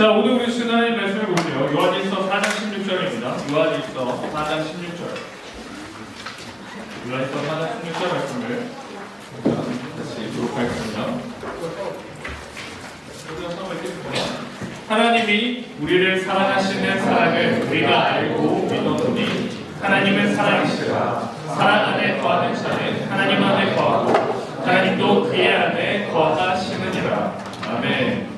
자, 오늘 우리 신앙의 말씀을 볼게요. 요한일서 4장 16절입니다. 요한일서 4장 16절. 요한일서 4장 16절 말씀을 다시 읽도록 하겠습니다. 하나님이 우리를 사랑하시는 사랑을 우리가 알고 믿었노니 하나님은 사랑이시라. 사랑 안에 거하는 자는 하나님 안에 거하고 하나님도 그의 안에 거하시느니라. 아멘.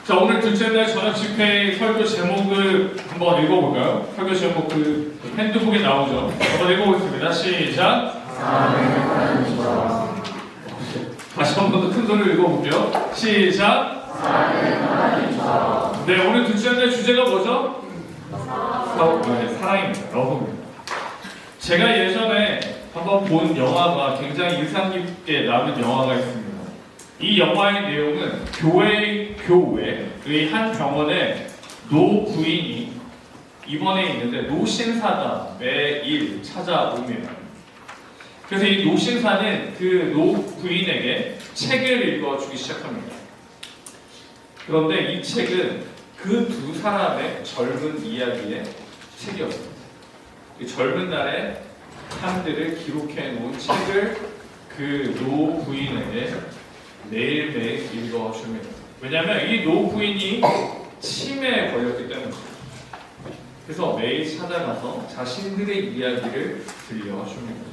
자, 오늘 둘째 날 저녁 집회 설교 제목을 한번 읽어볼까요? 설교 제목 그 핸드북에 나오죠. 한번 읽어보겠습니다. 시작. 다시 한 번 더 큰 소리로 읽어볼게요. 시작. 네, 오늘 둘째 날 주제가 뭐죠? 사랑입니다. 러브입니다. 제가 예전에 한번 본 영화가 굉장히 인상 깊게 남은 영화가 있습니다. 이 영화의 내용은 교회의 한 병원에 노 부인이 입원해 있는데 노신사가 매일 찾아옵니다. 그래서 이 노신사는 그 노 부인에게 책을 읽어주기 시작합니다. 그런데 이 책은 그 두 사람의 젊은 이야기의 책이었습니다. 그 젊은 날의 삶들을 기록해 놓은 책을 그 노 부인에게 매일매일 읽어줍니다. 왜냐하면 이 노 부인이 치매에 걸렸기 때문입니다. 그래서 매일 찾아가서 자신들의 이야기를 들려줍니다.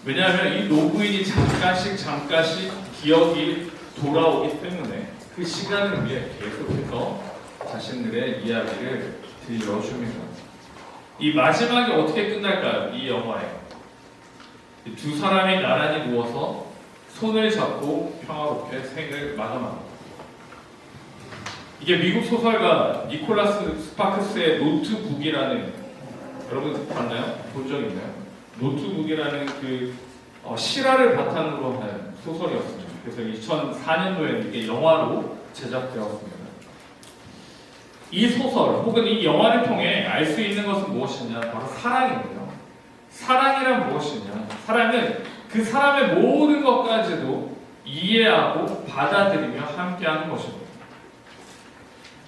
왜냐하면 이 노 부인이 잠깐씩 기억이 돌아오기 때문에 그 시간을 위해 계속해서 자신들의 이야기를 들려줍니다. 이 마지막이 어떻게 끝날까요? 이 영화에 두 사람이 나란히 누워서 손을 잡고 평화롭게 생을 마감합니다. 이게 미국 소설가 니콜라스 스파크스의 노트북이라는, 여러분 봤나요? 본 적 있나요? 노트북이라는 그 실화를 바탕으로 한 소설이었습니다. 그래서 2004년도에 이게 영화로 제작되었습니다. 이 소설 혹은 이 영화를 통해 알 수 있는 것은 무엇이냐? 바로 사랑입니다. 사랑이란 무엇이냐? 사랑은 그 사람의 모든 것까지도 이해하고 받아들이며 함께하는 것입니다.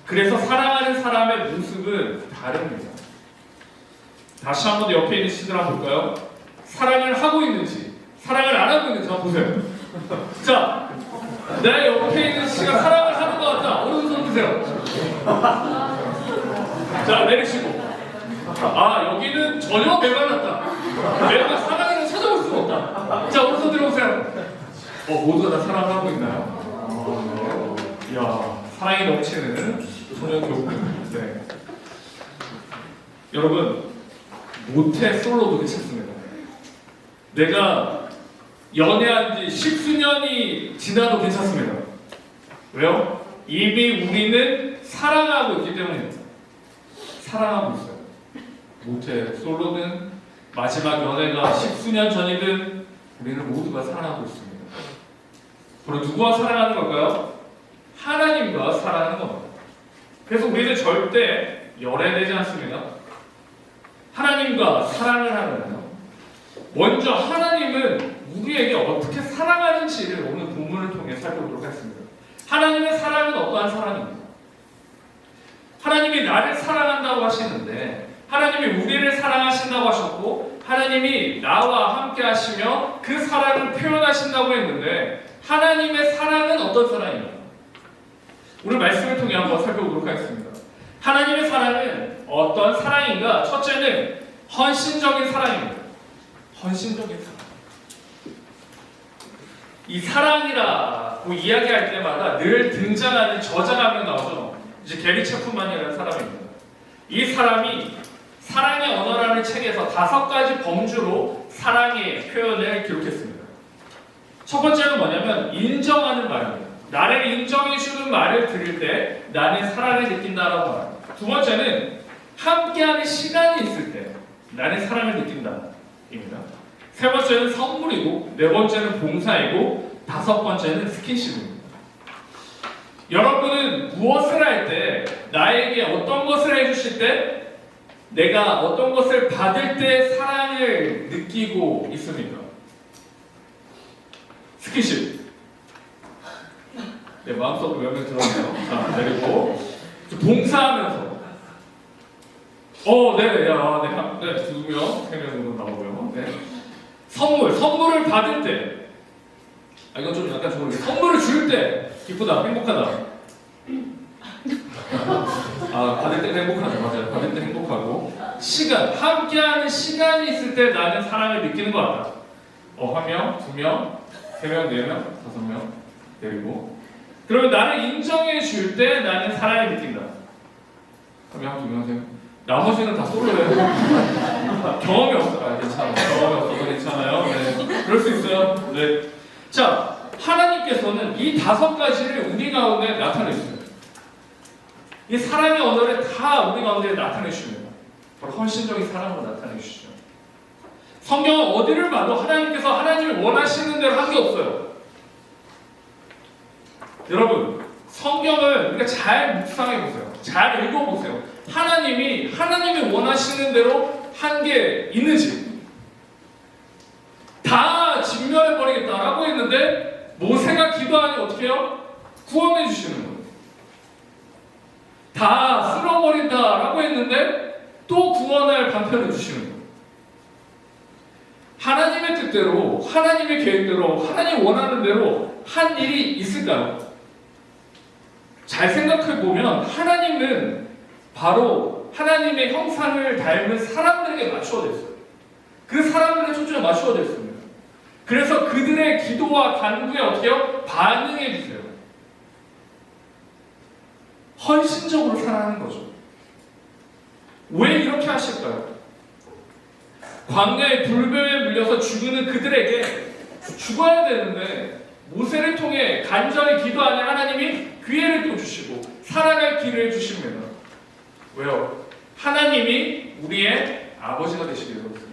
그래서 사랑하는 사람의 모습은 다릅니다. 다시 한번 옆에 있는 시들 한번 볼까요? 사랑을 하고 있는지 사랑을 안 하고 있는지 한번 보세요. 자, 내 옆에 있는 씨가 사랑을 하는 것 같다. 오른손 드세요. 자, 내리시고. 아, 여기는 전혀 메말랐다. 내가 사랑을 찾아볼 수가 없다. 자, 오른손 들어오세요. 모두가 다 사랑하고 있나요? 이야, 사랑이 넘치는 소년 교부. 네. 여러분, 모태 솔로도 괜찮습니다. 내가 연애한 지 십수년이 지나도 괜찮습니다. 왜요? 이미 우리는 사랑하고 있기 때문입니다. 사랑하고 있어요. 모태 솔로든 마지막 연애가 십수년 전이든 우리는 모두가 사랑하고 있습니다. 그럼 누구와 사랑하는 걸까요? 하나님과 사랑하는 겁니다. 그래서 우리는 절대 열애되지 않습니다. 하나님과 사랑을 하면요, 먼저 하나님은 우리에게 어떻게 사랑하는지를 오늘 본문을 통해 살펴보도록 하겠습니다. 하나님의 사랑은 어떠한 사랑입니까? 하나님이 나를 사랑한다고 하시는데, 하나님이 우리를 사랑하신다고 하셨고, 하나님이 나와 함께 하시며 그 사랑을 표현하신다고 했는데, 하나님의 사랑은 어떤 사랑입니까? 오늘 말씀을 통해 한번 살펴보도록 하겠습니다. 하나님의 사랑은 어떤 사랑인가? 첫째는 헌신적인 사랑입니다. 헌신적인 사랑. 이 사랑이라고 이야기할 때마다 늘 등장하는 저자가 한 명 나오죠. 이제 게리 체프만이라는 사람입니다. 이 사람이 사랑의 언어라는 책에서 5가지 범주로 사랑의 표현을 기록했습니다. 첫 번째는 뭐냐면 인정하는 말입니다. 나를 인정해주는 말을 들을 때 나는 사랑을 느낀다라고 말합니다. 두 번째는 함께하는 시간이 있을 때 나는 사랑을 느낀다입니다. 세 번째는 선물이고, 네 번째는 봉사이고, 5번째는 스킨십입니다. 여러분은 무엇을 할 때, 나에게 어떤 것을 해주실 때, 내가 어떤 것을 받을 때 사랑을 느끼고 있습니까? 스킨십. 마음속으로 몇 명 들었네요. 자, 내리고 봉사하면서 네, 야, 네, 2명, 3명 정도 나오고요. 네. 선물을 받을 때, 이건 좀 약간 좋은데, 선물을 줄 때 기쁘다, 행복하다. 받을 때 행복하죠, 맞아요. 받을 때 행복하고, 함께하는 시간이 있을 때 나는 사랑을 느끼는 것 같다. 1명, 2명, 3명, 4명, 5명 내리고, 그러면 나를 인정해 줄 때 나는 사랑을 느낀다. 1명, 2명 하세요. 나머지는 다 솔로예요. 경험이 없어요. 괜찮아요. 경험이 없어서 괜찮아요. 네. 그럴 수 있어요. 네. 자, 하나님께서는 이 5가지를 우리 가운데 나타내주세요. 이 사랑의 언어를 다 우리 가운데 나타내주십니다. 바로 헌신적인 사랑으로 나타내주시죠. 성경은 어디를 봐도 하나님께서 하나님이 원하시는 대로 한 게 없어요. 여러분, 성경을 우리가 잘 묵상해보세요. 잘 읽어보세요. 하나님이 원하시는 대로 한 게 있는지. 다 진멸해버리겠다라고 했는데 모세가 기도하니 어떻게 해요? 구원해 주시는 거예요. 다 쓸어버린다라고 했는데 또 구원할 방편을 주시는 거예요. 하나님의 뜻대로, 하나님의 계획대로, 하나님 원하는 대로 한 일이 있을까요? 잘 생각해보면 하나님은 바로 하나님의 형상을 닮은 사람들에게 맞추어져 있어요. 그 사람들의 초점에 맞추어져 있습니다. 그래서 그들의 기도와 간구에 어떻게 해요? 반응해 주세요. 헌신적으로 사랑하는 거죠. 왜 이렇게 하실까요? 광야의 불뱀에 물려서 죽는 그들에게 죽어야 되는데 모세를 통해 간절히 기도하니 하나님이 기회를 또 주시고 살아갈 길을 주십니다. 왜요? 하나님이 우리의 아버지가 되시게 되었습니다.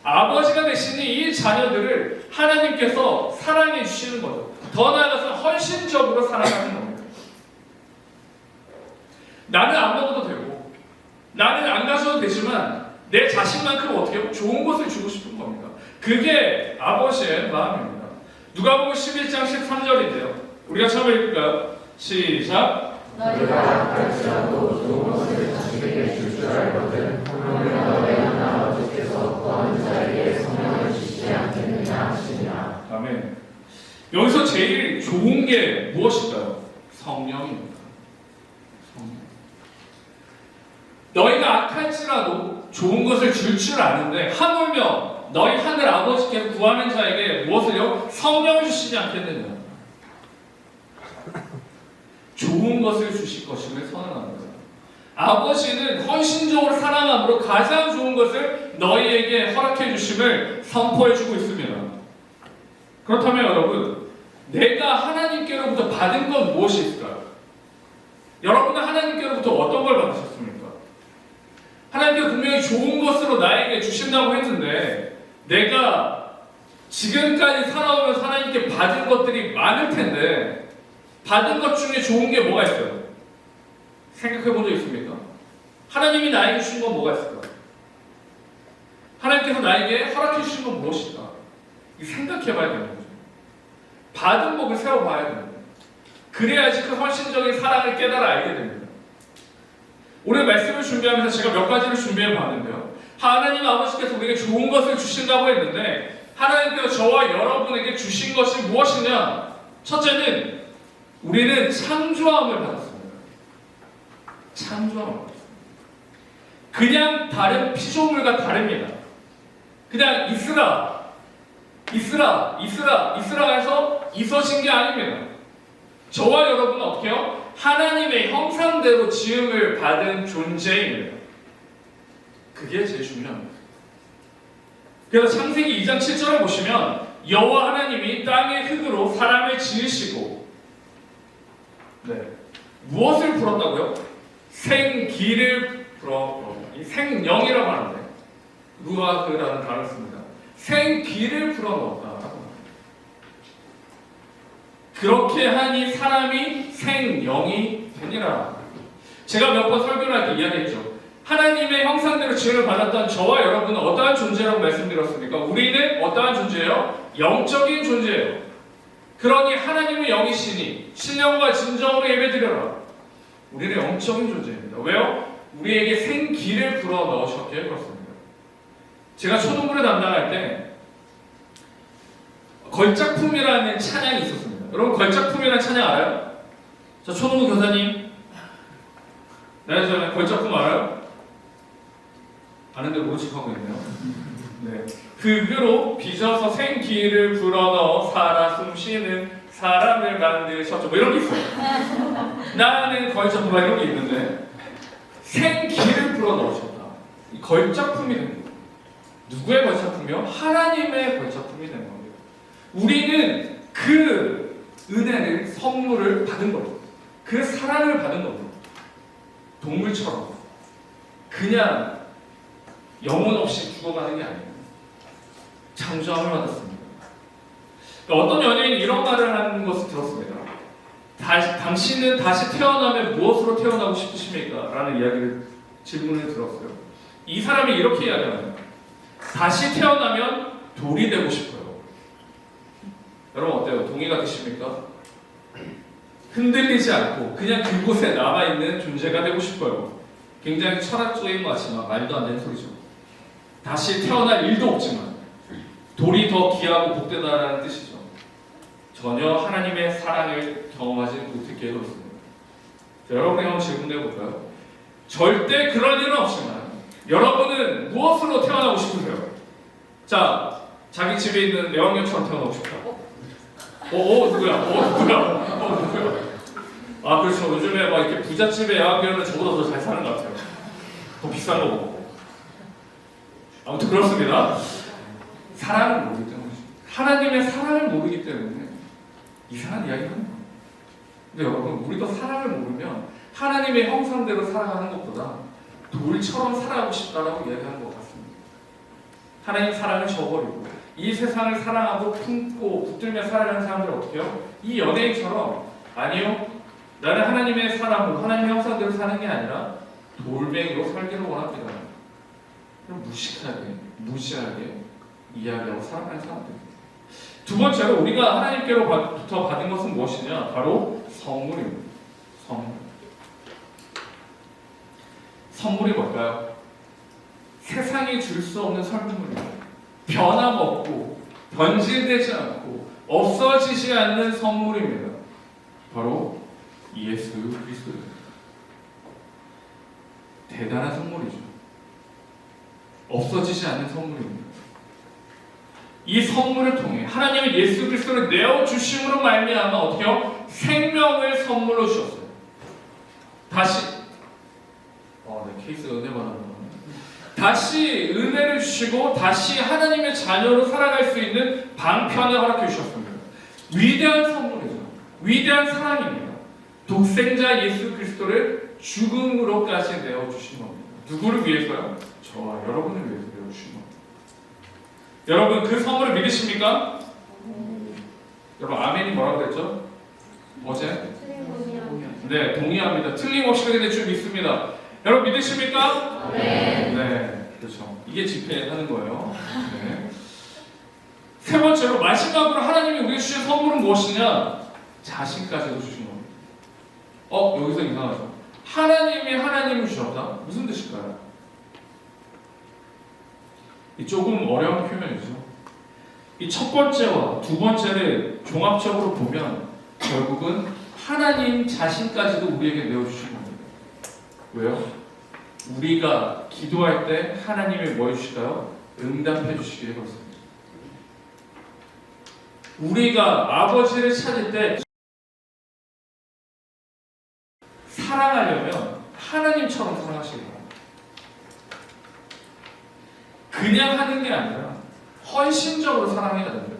아버지가 되시니 이 자녀들을 하나님께서 사랑해 주시는 거죠. 더 나아가서 헌신적으로 사랑하는 겁니다. 나는 안 먹어도 되고 나는 안 가셔도 되지만 내 자식만큼 어떻게 해요? 좋은 것을 주고 싶은 겁니다. 그게 아버지의 마음입니다. 누가복음 11장 13절인데요. 우리가 처음 읽을까요? 시작. 너희가 갈지라도 좋은 것을 자식에게 줄 줄 알거든 그러면 너희 하나 아버지께서 구하는 자에게 성령을 주시지 않겠느냐 하시니라. 아멘. 여기서 제일 좋은 게 무엇일까요? 성령입니다. 성령. 너희가 악할지라도 좋은 것을 줄 줄 아는데 하물며 너희 하늘 아버지께서 구하는 자에게 무엇을요? 성령을 주시지 않겠느냐. 좋은 것을 주실 것임을 선언합니다. 아버지는 헌신적으로 사랑함으로 가장 좋은 것을 너희에게 허락해 주심을 선포해 주고 있습니다. 그렇다면 여러분, 내가 하나님께로부터 받은 건 무엇이 있을까요? 여러분은 하나님께로부터 어떤 걸 받으셨습니까? 하나님께서 분명히 좋은 것으로 나에게 주신다고 했는데 내가 지금까지 살아오면서 하나님께 받은 것들이 많을 텐데 받은 것 중에 좋은 게 뭐가 있어요? 생각해 본 적 있습니까? 하나님이 나에게 주신 건 뭐가 있을까? 하나님께서 나에게 허락해 주신 건 무엇일까? 생각해 봐야 되는 거죠. 받은 복을 세워봐야 됩니다. 그래야지 그 헌신적인 사랑을 깨달아 알게 됩니다. 오늘 말씀을 준비하면서 제가 몇 가지를 준비해 봤는데요. 하나님 아버지께서 우리에게 좋은 것을 주신다고 했는데 하나님께서 저와 여러분에게 주신 것이 무엇이냐? 첫째는 우리는 창조함을 받았습니다. 창조함을 받았습니다. 그냥 다른 피조물과 다릅니다. 그냥 있으라 해서 있어진 게 아닙니다. 저와 여러분은 어떻게 해요? 하나님의 형상대로 지음을 받은 존재입니다. 그게 제일 중요합니다. 그래서 창세기 2장 7절을 보시면 여호와 하나님이 땅의 흙으로 사람을 지으시고 무엇을 불었다고요? 생기를 이 생령이라고 하는데 루아흐라는 단어를 씁니다. 생기를 불어넣었다라고 합니다. 그렇게 하니 사람이 생령이 되니라. 제가 몇 번 설교를 할 때 이야기했죠. 하나님의 형상대로 지음을 받았던 저와 여러분은 어떠한 존재라고 말씀드렸습니까? 우리는 어떠한 존재예요? 영적인 존재예요. 그러니 하나님을 영이시니 신령과 진정으로 예배드려라. 우리는 영적인 존재입니다. 왜요? 우리에게 생기를 불어 넣으셨기에 그렇습니다. 제가 초등부를 담당할 때 걸작품이라는 찬양이 있었습니다. 여러분 걸작품이라는 찬양 알아요? 자, 초등부 교사님, 네, 걸작품 알아요? 아는데 모른 척하고 있네요. 네. 그로 빚어서 생기를 불어넣어 살아 숨쉬는 사람을 만드셨죠. 뭐 이런 게 있어요. 나는 걸작품 이런 게 있는데 생기를 불어넣으셨다. 이 걸작품이 된 거예요. 누구의 걸작품이요? 하나님의 걸작품이 된 겁니다. 우리는 그 은혜를, 선물을 받은 겁니다. 그 사랑을 받은 겁니다. 동물처럼 그냥 영혼 없이 죽어가는 게 아니에요. 창조함을 받았습니다. 어떤 연예인이 이런 말을 하는 것을 들었습니다. 당신은 다시 태어나면 무엇으로 태어나고 싶으십니까? 라는 이야기를, 질문을 들었어요. 이 사람이 이렇게 이야기합니다. 다시 태어나면 돌이 되고 싶어요. 여러분 어때요? 동의가 되십니까? 흔들리지 않고 그냥 그곳에 남아있는 존재가 되고 싶어요. 굉장히 철학적인 것 같지만 말도 안 되는 소리죠. 다시 태어날 일도 없지만 돌이 더 귀하고 복되다라는 뜻이죠. 전혀 하나님의 사랑을 경험하지 못했기에 그렇습니다. 여러분이 한번 질문해 볼까요? 절대 그럴 일은 없지만 여러분은 무엇으로 태어나고 싶으세요? 자, 자기 집에 있는 애완견처럼 태어나고 싶다. 누구야? 누구야? 아, 그렇죠. 요즘에 막 이렇게 부잣집의 애완견은 저보다 더 잘 사는 것 같아요. 더 비싼 거 먹고. 아무튼 그렇습니다. 사랑을 모르기 때문이죠. 하나님의 사랑을 모르기 때문에 이상한 이야기를 하는 거예요. 근데 여러분, 우리도 사랑을 모르면 하나님의 형상대로 살아가는 것보다 돌처럼 살아가고 싶다라고 이야기하는 것 같습니다. 하나님 사랑을 저버리고 이 세상을 사랑하고 품고 붙들며 살아가는 사람들 어떻게 해요? 이 연예인처럼 아니요, 나는 하나님의 사랑으로 하나님의 형상대로 사는 게 아니라 돌멩이로 살기를 원합니다. 그럼 무시하게 이야기하고 살아가는 사람들입니다. 두 번째로 우리가 하나님께로부터 받은 것은 무엇이냐? 바로 선물입니다. 선물이 뭘까요? 세상이 줄 수 없는 선물입니다. 변함없고 변질되지 않고 없어지지 않는 선물입니다. 바로 예수 그리스도입니다. 대단한 선물이죠. 없어지지 않는 선물입니다. 이 선물을 통해 하나님은 예수 그리스도를 내어주심으로 말미암아 어떻게요? 생명을 선물로 주셨어요. 다시 케이스 은혜 받았나? 다시 은혜를 주시고 다시 하나님의 자녀로 살아갈 수 있는 방편을 허락해 주셨습니다. 위대한 선물이죠. 위대한 사랑입니다. 독생자 예수 그리스도를 죽음으로까지 내어주신 겁니다. 누구를 위해서요? 저와 여러분을 위해서 내어주신 겁니다. 여러분 그 선물을 믿으십니까? 여러분 아멘이 뭐라고 그랬죠? 어제? 네, 동의합니다. 틀림없이 그렇게 될 줄 믿습니다. 여러분 믿으십니까? 네, 그렇죠. 이게 집회하는 거예요. 네. 세 번째로 마지막으로 하나님이 우리에게 주신 선물은 무엇이냐? 자신까지도 주신 겁니다. 여기서 이상하죠. 하나님이 하나님을 주셨다? 무슨 뜻일까요? 이 조금 어려운 표현이죠. 이 첫 번째와 두 번째를 종합적으로 보면 결국은 하나님 자신까지도 우리에게 내어주신 겁니다. 왜요? 우리가 기도할 때 하나님이 뭐 해주실까요? 응답해 주시기를 그렇습니다. 우리가 아버지를 찾을 때 사랑하려면 하나님처럼 사랑하시기 바랍니다. 그냥 하는 게 아니라 헌신적으로 사랑해야 됩니다.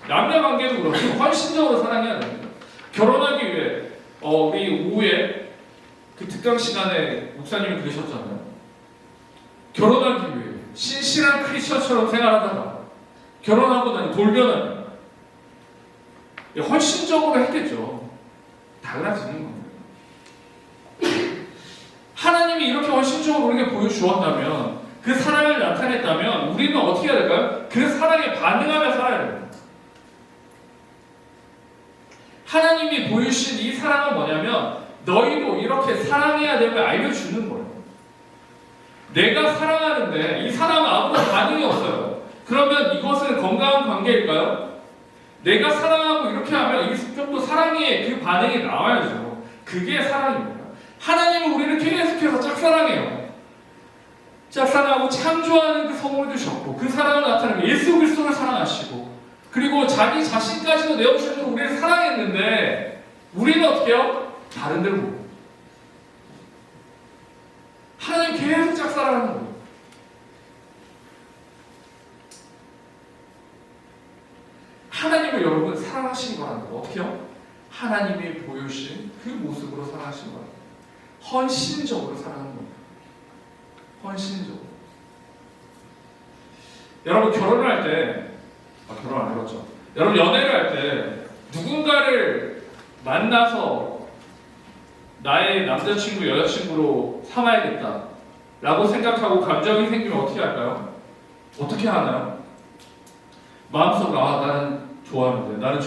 남녀관계도 그렇고 헌신적으로 사랑해야 됩니다. 결혼하기 위해 우리 오후에 그 특강 시간에 목사님이 그러셨잖아요. 결혼하기 위해 신실한 크리스천처럼 생활하다가 결혼하고 나니 돌변하니 헌신적으로 했겠죠. 달라지는 겁니다. 하나님이 이렇게 헌신적으로 우리에게 보여주었다면, 그 사랑을 나타냈다면 우리는 어떻게 해야 될까요? 그 사랑에 반응하며 살아야 됩니다. 하나님이 보여주신 이 사랑은 뭐냐면 너희도 이렇게 사랑해야 됨을 알려주는 거예요. 내가 사랑하는데 이 사람은 아무런 반응이 없어요. 그러면 이것은 건강한 관계일까요? 내가 사랑하고 이렇게 하면 이쪽도 사랑의 그 반응이 나와야죠. 그게 사랑입니다. 하나님은 우리를 계속해서 짝사랑해요. 짝사랑하고 창조하는 그 성물도 주셨고 그 사랑을 나타내는 예수 그리스도를 사랑하시고 그리고 자기 자신까지도 내어주시는 우리를 사랑했는데 우리는 어떻게 해요? 다른 데로 보고 하나님 계속 짝사랑하는 거예요. 하나님을 여러분 사랑하신 거라는 거 어떻게요? 하나님이 보여주신 그 모습으로 사랑하신 거라는 거. 헌신적으로 사랑하는 겁니다. 헌신적으로. 여러분 결혼을 할 때, 결혼 안 해봤죠? 여러분 연애를 할 때 누군가를 만나서 나의 남자친구, 여자친구로 삼아야겠다 라고 생각하고 감정이 생기면 어떻게 할까요? 어떻게 하나요? 마음속으로 나는 좋아하는데 나는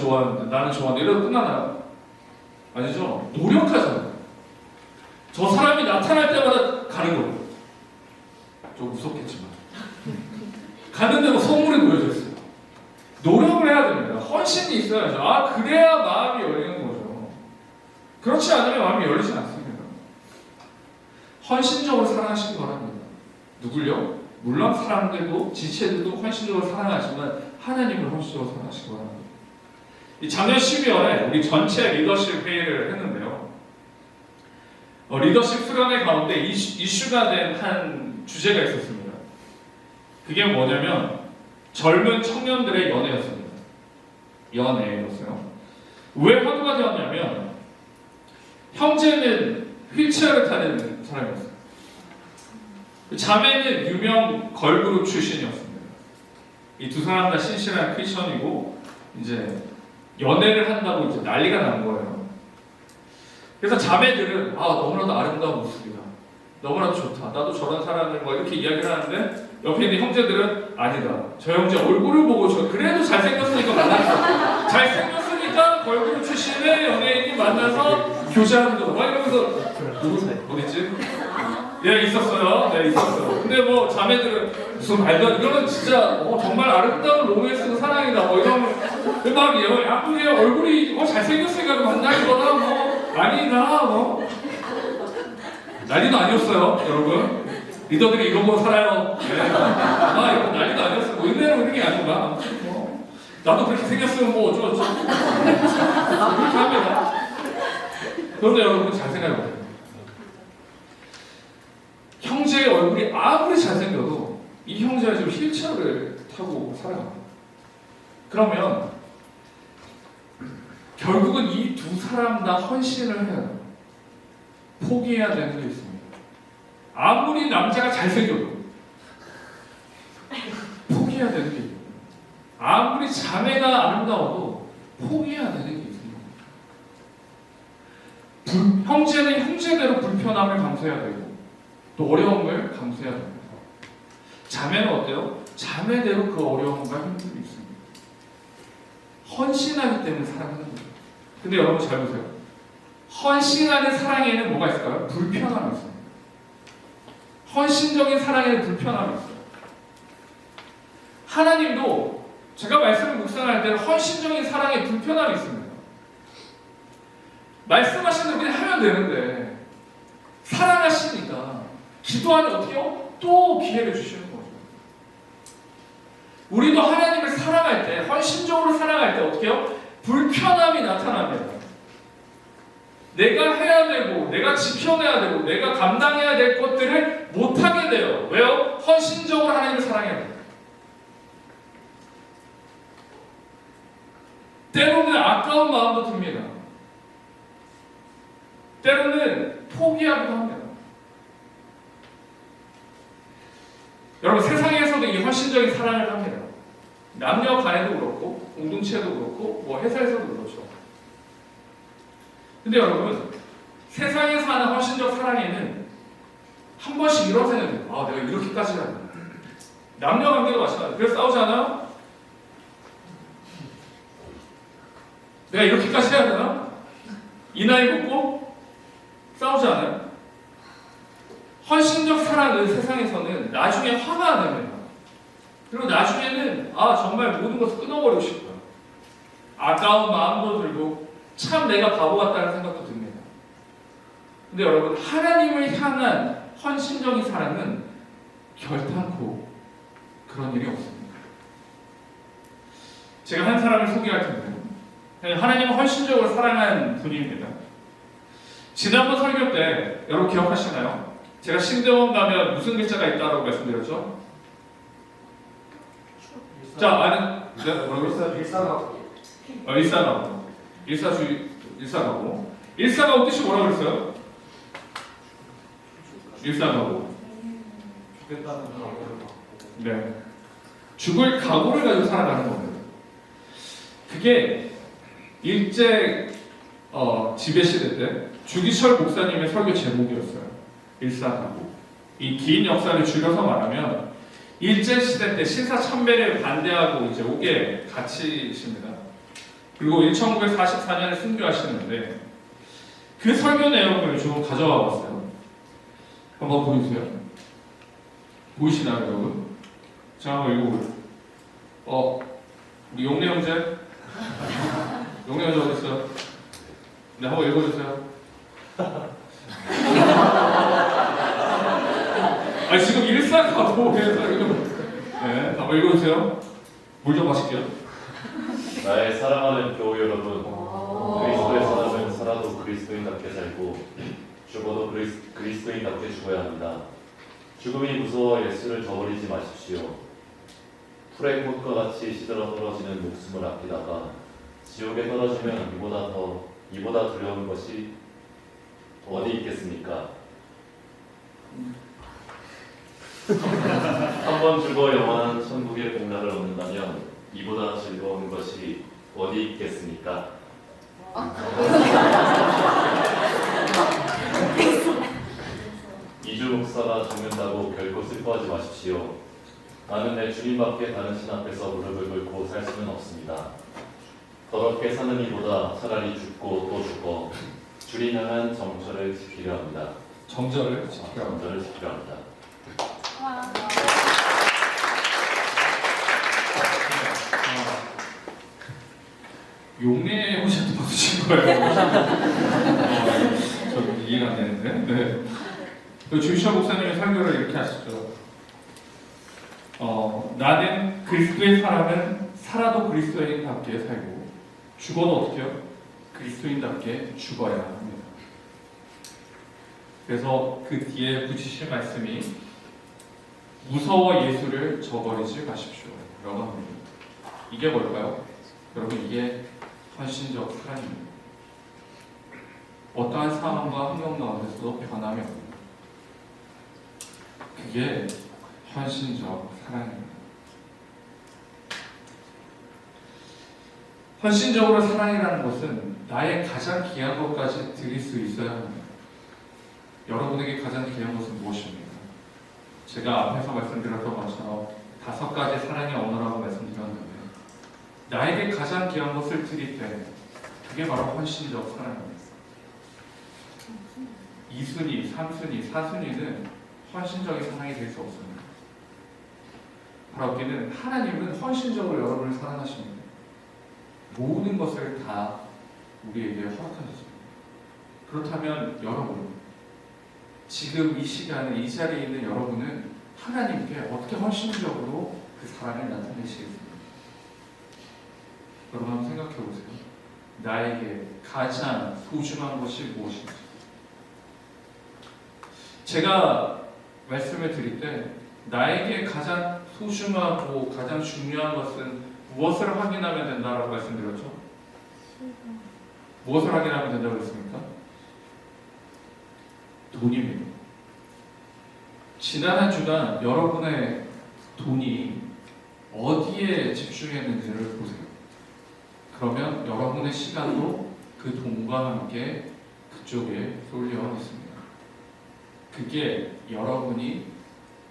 좋아하는데 이러다 끝나나요? 아니죠. 노력하잖아요. 저 사람이 나타날 때마다 가는 거예요. 좀 무섭겠지만 가는 데로 선물이 놓여져 있어요. 노력을 해야 됩니다. 헌신이 있어야죠. 그래야 마음이 열리는 거죠. 그렇지 않으면 마음이 열리지 않습니다. 헌신적으로 사랑하시기 바랍니다. 누굴요? 물론 사람들도 지체들도 헌신적으로 사랑하지만 하나님을 헌신적으로 사랑하시기 바랍니다. 이 작년 12월에 우리 전체 리더십 회의를 했는데요. 리더십 수련회 가운데 이슈가 된 한 주제가 있었습니다. 그게 뭐냐면 젊은 청년들의 연애였습니다. 연애였어요. 왜 화두가 되었냐면 형제는 휠체어를 타는 사람이었어요. 자매는 유명 걸그룹 출신이었습니다. 이 두 사람 다 신실한 크리스천이고 이제 연애를 한다고 이제 난리가 난 거예요. 그래서 자매들은 너무나도 아름다운 모습이다. 너무나도 좋다. 나도 저런 사람을 이렇게 이야기를 하는데 옆에 있는 형제들은 아니다. 저 형제 얼굴을 보고 그래도 잘생겼으니까 만났어. 잘생겼으니까 걸그룹 출신의 연예인이 만나서 교제하는 거다. 이러면서 어딨지? 네 있었어요. 네 있었어요. 근데 뭐 자매들은 무슨 말도 안 이거는 진짜 정말 아름다운 로맨스 사랑이다. 이러면 막 야구의 얼굴이 잘생겼으니까 만나는 거다. 아니다. 난리도 아니었어요, 여러분. 리더들이 이런 거 살아요. 네. 이런 난리도 아니었어요. 은혜로 그런 게 아닌가. 나도 그렇게 생겼으면 그렇게 합니다. 그런데 여러분 잘 생각해보세요. 형제의 얼굴이 아무리 잘생겨도 이 형제가 지금 휠체어를 타고 살아갑니다. 그러면 결국은 이 두 사람 다 헌신을 해야 돼요. 포기해야 되는 게 있습니다. 아무리 남자가 잘생겨도 포기해야 되는 게 있습니다. 아무리 자매가 아름다워도 포기해야 되는 게 있습니다. 형제는 형제대로 불편함을 감수해야 되고 또 어려움을 감수해야 됩니다. 자매는 어때요? 자매대로 그 어려움과 힘듦이 있습니다. 헌신하기 때문에 사랑하는 거예요. 근데 여러분 잘 보세요. 헌신하는 사랑에는 뭐가 있을까요? 불편함이 있습니다. 헌신적인 사랑에는 불편함이 있어요. 하나님도 제가 말씀을 묵상할 때는 헌신적인 사랑에 불편함이 있습니다. 말씀하시는 분이 하면 되는데 사랑하시니까 기도하면 어떻게 해요? 또 기회를 주시는 거죠. 우리도 하나님을 사랑할 때, 헌신적으로 사랑할 때 어떻게 해요? 불편함이 나타납니다. 내가 해야 되고, 내가 지켜내야 되고, 내가 감당해야 될 것들을 못하게 돼요. 왜요? 헌신적으로 하나님을 사랑해야 돼요. 때로는 아까운 마음도 듭니다. 때로는 포기하기도 합니다. 여러분 세상에서도 이 헌신적인 사랑을 합니다. 남녀 간에도 그렇고 공동체에도 그렇고 회사에서도 그렇죠. 근데 여러분 세상에서 하는 헌신적 사랑에는 한 번씩 이런 생각이 들어요. 내가 이렇게까지 해야 되나? 남녀 관계도 마찬가지예요. 그래서 싸우지 않아요? 내가 이렇게까지 해야 되나? 이 나이 먹고 싸우지 않아요? 헌신적 사랑은 세상에서는 나중에 화가 안 납니다. 그리고 나중에는 정말 모든 것을 끊어버리고 싶어요. 아까운 마음도 들고 참 내가 바보 같다는 생각도 듭니다. 근데 여러분, 하나님을 향한 헌신적인 사랑은 결탄코 그런 일이 없습니다. 제가 한 사람을 소개할 텐데, 하나님은 헌신적으로 사랑한 분입니다. 지난번 설교 때 여러분 기억하시나요? 제가 신대원 가면 무슨 글자가 있다고 말씀드렸죠? 자, 뭐라고? 일사가고. 일사가고 뜻이 뭐라고 그랬어요? 일사가고. 죽겠다는 각오를 갖고. 네. 죽을 각오를 가지고 살아가는 겁니다. 그게 일제 지배 시대 때 주기철 목사님의 설교 제목이었어요. 일사가고. 이 긴 역사를 줄여서 말하면 일제 시대 때 신사참배를 반대하고 이제 옥에 갇히십니다. 그리고 1944년에 순교하시는데 그 설교 내용을 좀 가져와 봤어요. 한번 보여주세요. 보이시나요, 여러분? 자, 한번 읽어보세요. 우리 용래 형제? 용래 형제 어디 있어요? 네, 한번 읽어주세요. 지금 일사가고 해서 네, 한번 읽어주세요. 물 좀 마실게요. 나의 사랑하는 교우 여러분, 그리스도의 사람은 살아도 그리스도인답게 살고 죽어도 그리스도인답게 죽어야 합니다. 죽음이 무서워 예수를 저버리지 마십시오. 풀의 꽃과 같이 시들어 떨어지는 목숨을 아끼다가 지옥에 떨어지면 이보다 두려운 것이 어디 있겠습니까? 한 번 죽어 영원한 천국의 공락을 얻는다면 이보다 즐거운 것이 어디 있겠습니까? 이주 목사가 죽는다고 결코 슬퍼하지 마십시오. 나는 내 주님밖에 다른 신 앞에서 무릎을 꿇고 살 수는 없습니다. 더럽게 사는 이보다 차라리 죽고 또 죽어 주님 향한 정절을 지키려 합니다. 정절을 지키려 합니다. 용례 형제한테 박수 친 거예요. 저 이해가 안 되는데. 네. 주기철 목사님의 설교를 이렇게 하시죠. 나는 그리스도의 사람은 살아도 그리스도인답게 살고 죽어도 어떻게요? 그리스도인답게 죽어야 합니다. 그래서 그 뒤에 붙이실 말씀이 무서워 예수를 저버리지 마십시오 라고 합니다. 이게 뭘까요? 여러분, 이게 헌신적 사랑입니다. 어떠한 상황과 환경 가운데서도 변함이 없습니다. 그게 헌신적 사랑입니다. 헌신적으로 사랑이라는 것은 나의 가장 귀한 것까지 드릴 수 있어야 합니다. 여러분에게 가장 귀한 것은 무엇입니까? 제가 앞에서 말씀드렸던 것처럼 5가지 사랑의 언어라고 말씀드렸는데 나에게 가장 귀한 것을 드릴 때 그게 바로 헌신적 사랑입니다. 2순위, 3순위, 4순위는 헌신적인 사랑이 될 수 없습니다. 바로 여기는 하나님은 헌신적으로 여러분을 사랑하십니다. 모든 것을 다 우리에게 허락하셨습니다. 그렇다면 여러분, 지금 이 시간에 이 자리에 있는 여러분은 하나님께 어떻게 헌신적으로 그 사랑을 나타내시겠습니까? 여러분 한번 생각해 보세요. 나에게 가장 소중한 것이 무엇인지. 제가 말씀을 드릴 때 나에게 가장 소중하고 가장 중요한 것은 무엇을 확인하면 된다라고 말씀드렸죠? 무엇을 확인하면 된다고 했습니까? 돈입니다. 지난 한 주간 여러분의 돈이 어디에 집중했는지를 보세요. 그러면 여러분의 시간도 그 돈과 함께 그쪽에 쏠려 있습니다. 그게 여러분이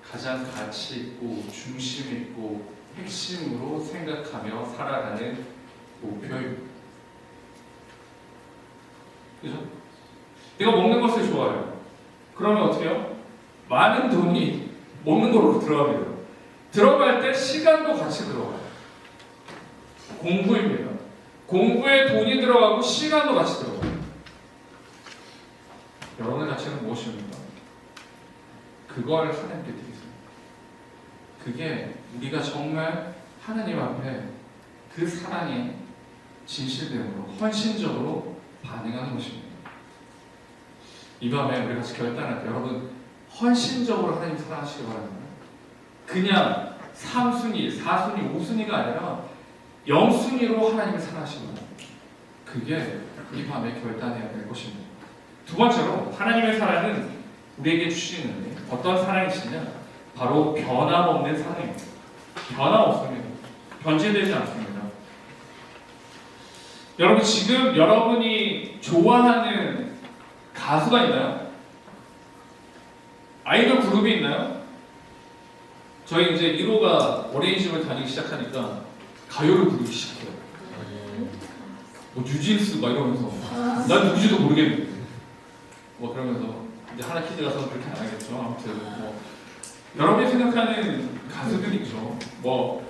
가장 가치 있고 중심 있고 핵심으로 생각하며 살아가는 목표입니다. 그죠? 내가 먹는 것을 좋아해요. 그러면 어떻게 해요? 많은 돈이 먹는 걸로 들어갑니다. 들어갈 때 시간도 같이 들어가요. 공부입니다. 공부에 돈이 들어가고 시간도 같이 들어가요. 여러분의 가치는 무엇입니까? 그걸 하나님께 드리세요. 그게 우리가 정말 하나님 앞에 그 사랑에 진실됨으로 헌신적으로 반응하는 것입니다. 이 밤에 우리 같이 결단할 때 여러분 헌신적으로 하나님 사랑하시기 바랍니다. 그냥 3순위, 4순위, 5순위가 아니라 0순위로 하나님을 사랑하시기 바랍니다. 그게 이 밤에 결단해야 될 것입니다. 두 번째로 하나님의 사랑은 우리에게 주시는 어떤 사랑이시냐? 바로 변함없는 사랑입니다. 변함없습니다. 변질되지 않습니다. 여러분 지금 여러분이 좋아하는 가수가 있나요? 아이돌 그룹이 있나요? 저희 이제 1호가 어린이집을 다니기 시작하니까 가요를 부르기 시작해요. 뭐 뉴진스 막 이러면서 난 누구지도 모르겠는데 뭐 그러면서 이제 하나 키즈 가서 그렇게 안 하겠죠. 아무튼 뭐 여러분이 생각하는 가수들이 있죠. 뭐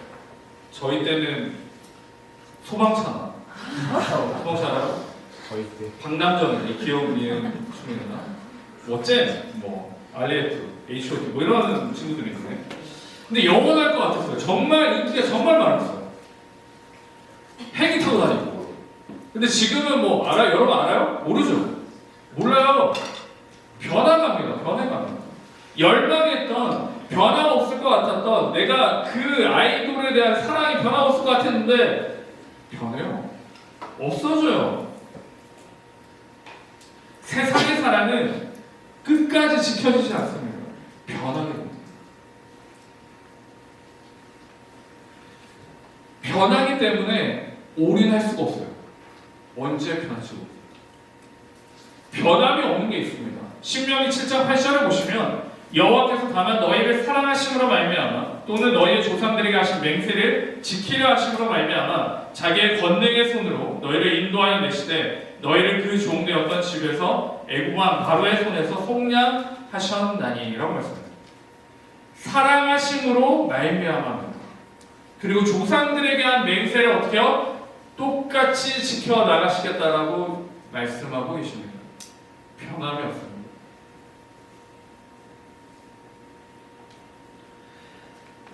저희 때는 소방차나 소방차나 저희 때 박남정 귀여운 미은 춤이나 뭐 알리에프, H.O.T 뭐 이런 친구들이 있는데 근데 영원할 것 같았어요. 정말 인기가 정말 많았어요. 헬기 타고 다니고. 근데 지금은 뭐 알아요? 여러분 알아요? 모르죠? 몰라요. 변화갑니다. 변해갑니다. 열망했던 변화없을 것 같았던 내가 그 아이돌에 대한 사랑이 변화없을 것 같았는데 변해요. 없어져요. 세상의 사랑은 끝까지 지켜지지 않습니다. 변하게 됩니다. 변하기 때문에 올인할 수가 없어요. 언제 변할지도 없어요. 변함이 없는 게 있습니다. 신명기 7장 8절을 보시면 여호와께서 다만 너희를 사랑하심으로 말미암아 또는 너희의 조상들에게 하신 맹세를 지키려 하심으로 말미암아 자기의 권능의 손으로 너희를 인도하여 내시되 너희를 그 종되었던 집에서 애굽왕 바로의 손에서 속량하셨나니라고 말씀합니다. 사랑하심으로 말미암아 그리고 조상들에게 한 맹세를 어떻게요? 똑같이 지켜 나가시겠다라고 말씀하고 계십니다. 변함이 없습니다.